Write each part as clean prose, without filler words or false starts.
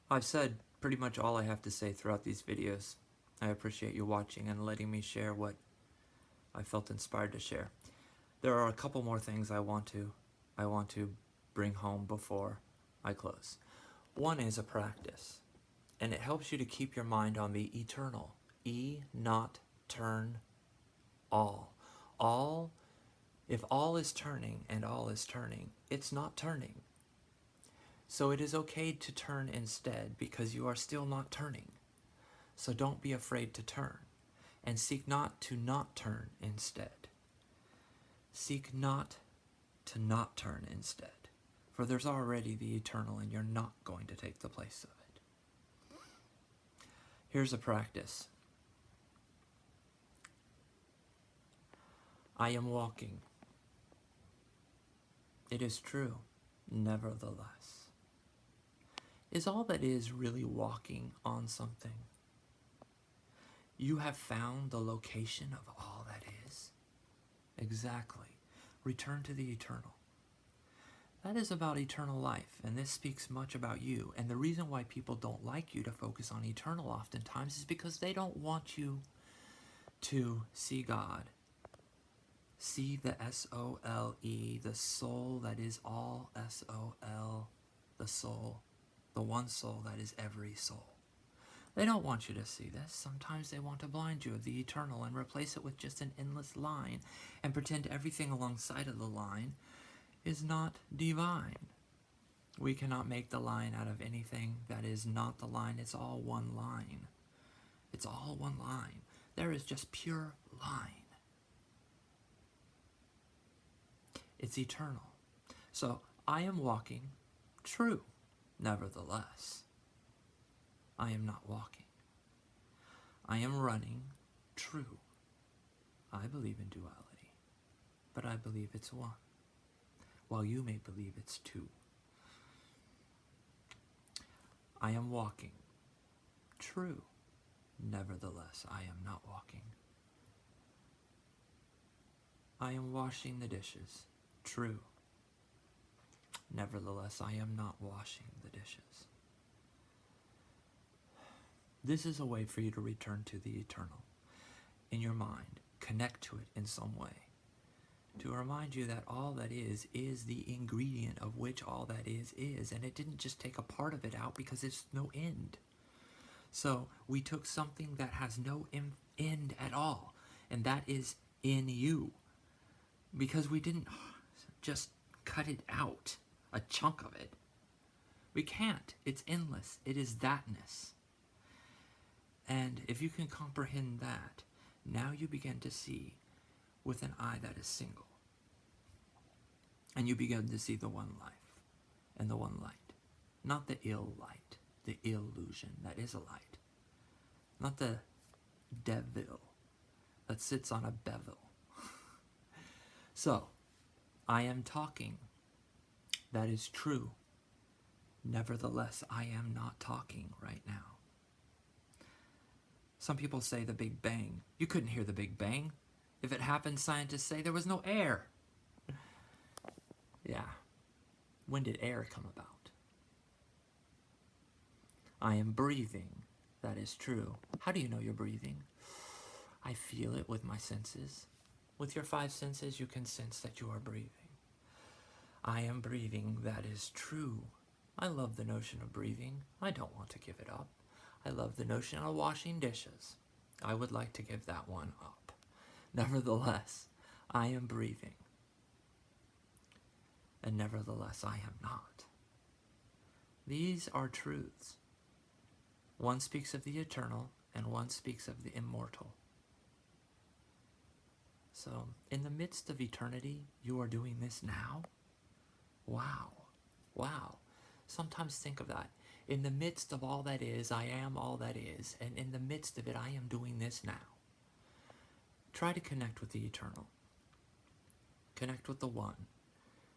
I've said pretty much all I have to say throughout these videos. I appreciate you watching and letting me share what I felt inspired to share. There are a couple more things I want to bring home before I close. One is a practice, and it helps you to keep your mind on the eternal. E not turn all. All, if all is turning and all is turning, it's not turning. So it is okay to turn instead because you are still not turning. So don't be afraid to turn, and seek not to not turn instead. Seek not to not turn instead, for there's already the eternal and you're not going to take the place of it. Here's a practice. I am walking. It is true, nevertheless. Is all that is really walking on something? You have found the location of all that is? Exactly. Return to the eternal. That is about eternal life, and this speaks much about you. And the reason why people don't like you to focus on eternal oftentimes is because they don't want you to see God. See the S-O-L-E, the soul that is all S-O-L, the soul, the one soul that is every soul. They don't want you to see this. Sometimes they want to blind you of the eternal and replace it with just an endless line and pretend everything alongside of the line is not divine. We cannot make the line out of anything that is not the line. It's all one line. It's all one line. There is just pure line. It's eternal. So I am walking, true, nevertheless. I am not walking. I am running, true. I believe in duality, but I believe it's one, while you may believe it's two. I am walking, true. Nevertheless, I am not walking. I am washing the dishes, true. Nevertheless, I am not washing the dishes. This is a way for you to return to the eternal in your mind. Connect to it in some way. To remind you that all that is the ingredient of which all that is. And it didn't just take a part of it out because it's no end. So we took something that has no end at all, and that is in you. Because we didn't just cut it out, a chunk of it. We can't. It's endless. It is thatness. And if you can comprehend that, now you begin to see with an eye that is single. And you begin to see the one life and the one light. Not the ill light, the illusion that is a light. Not the devil that sits on a bevel. So, I am talking. That is true. Nevertheless, I am not talking right now. Some people say the Big Bang. You couldn't hear the Big Bang. If it happened, scientists say there was no air. Yeah. When did air come about? I am breathing. That is true. How do you know you're breathing? I feel it with my senses. With your 5 senses, you can sense that you are breathing. I am breathing. That is true. I love the notion of breathing. I don't want to give it up. I love the notion of washing dishes. I would like to give that one up. Nevertheless, I am breathing. And nevertheless, I am not. These are truths. One speaks of the eternal, and one speaks of the immortal. So, in the midst of eternity, you are doing this now? Wow. Wow. Sometimes think of that. In the midst of all that is, I am all that is, and in the midst of it, I am doing this now. Try to connect with the eternal. Connect with the one,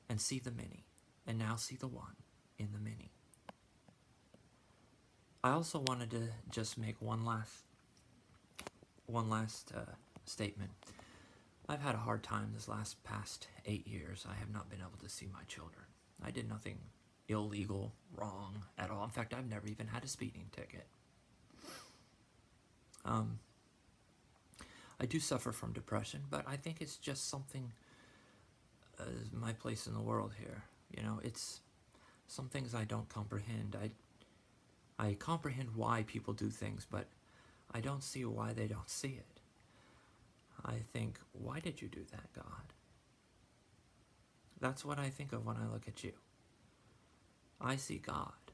and see the many, and now see the one in the many. I also wanted to just make one last statement. I've had a hard time this past 8 years. I have not been able to see my children. I did nothing illegal, wrong at all. In fact, I've never even had a speeding ticket. I do suffer from depression, but I think it's just something, my place in the world here. You know, it's some things I don't comprehend. I comprehend why people do things, but I don't see why they don't see it. I think, why did you do that, God? That's what I think of when I look at you. I see God,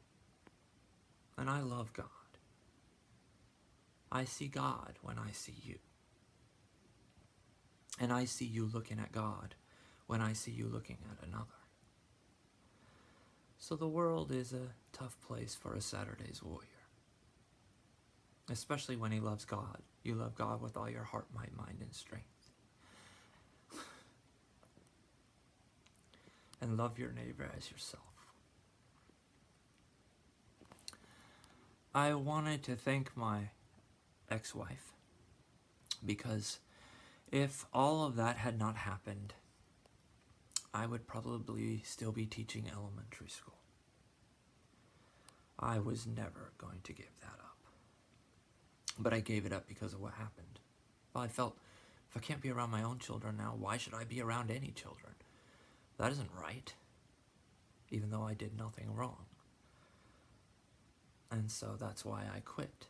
and I love God. I see God when I see you. And I see you looking at God when I see you looking at another. So the world is a tough place for a Saturday's warrior. Especially when he loves God. You love God with all your heart, might, mind, and strength. And love your neighbor as yourself. I wanted to thank my ex-wife because if all of that had not happened, I would probably still be teaching elementary school. I was never going to give that up. But I gave it up because of what happened. Well, I felt, if I can't be around my own children now, why should I be around any children? That isn't right. Even though I did nothing wrong. And so that's why I quit.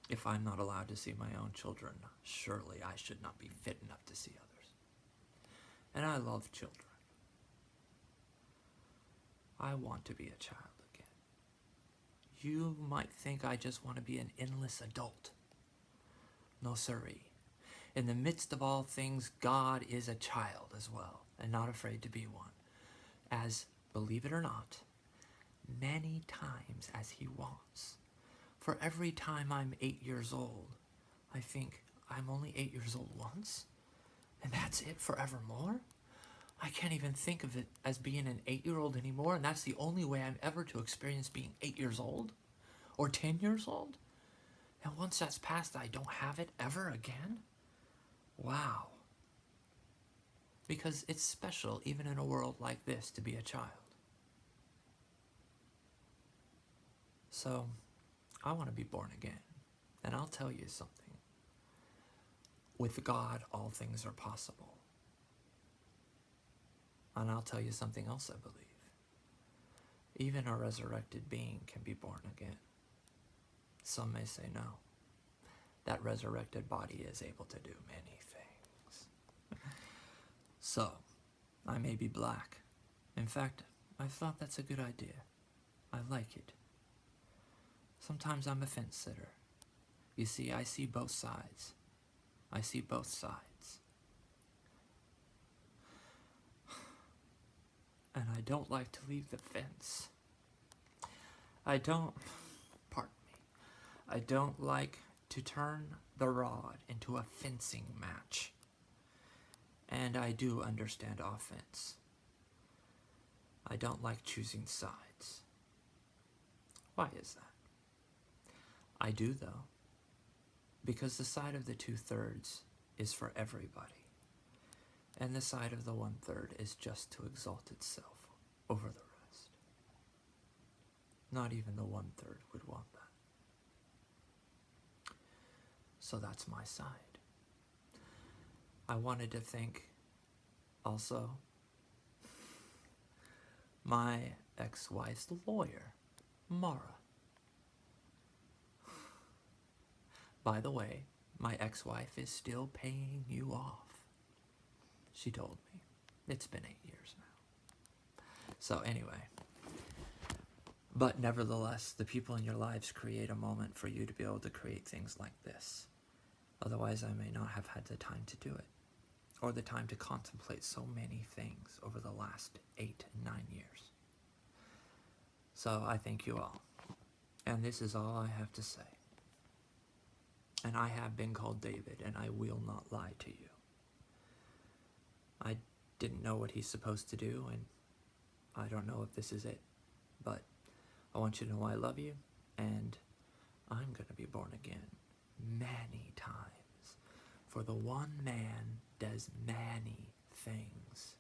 If I'm not allowed to see my own children, surely I should not be fit enough to see others. And I love children. I want to be a child again. You might think I just want to be an endless adult. No siree. In the midst of all things, God is a child as well, and not afraid to be one. As, believe it or not, many times as he wants. For every time I'm 8 years old, I think, I'm only 8 years old once? And that's it forevermore? I can't even think of it as being an 8-year-old anymore, and that's the only way I'm ever to experience being 8 years old? Or 10 years old? And once that's passed, I don't have it ever again? Wow. Because it's special, even in a world like this, to be a child. So, I want to be born again. And I'll tell you something. With God, all things are possible. And I'll tell you something else I believe. Even a resurrected being can be born again. Some may say no. That resurrected body is able to do many things. So, I may be black. In fact, I thought that's a good idea. I like it. Sometimes I'm a fence sitter. You see, I see both sides. I see both sides. And I don't like to leave the fence. I don't like to turn the rod into a fencing match. And I do understand offense. I don't like choosing sides. Why is that? I do, though, because the side of the 2/3 is for everybody, and the side of the 1/3 is just to exalt itself over the rest. Not even the 1/3 would want that. So that's my side. I wanted to thank also my ex-wife's lawyer, Mara. By the way, my ex-wife is still paying you off. She told me. It's been 8 years now. So anyway, but nevertheless, the people in your lives create a moment for you to be able to create things like this. Otherwise, I may not have had the time to do it, or the time to contemplate so many things over the last 8 and 9 years. So I thank you all. And this is all I have to say. And I have been called David, and I will not lie to you. I didn't know what he's supposed to do, and I don't know if this is it. But I want you to know I love you, and I'm going to be born again many times. For the one man does many things.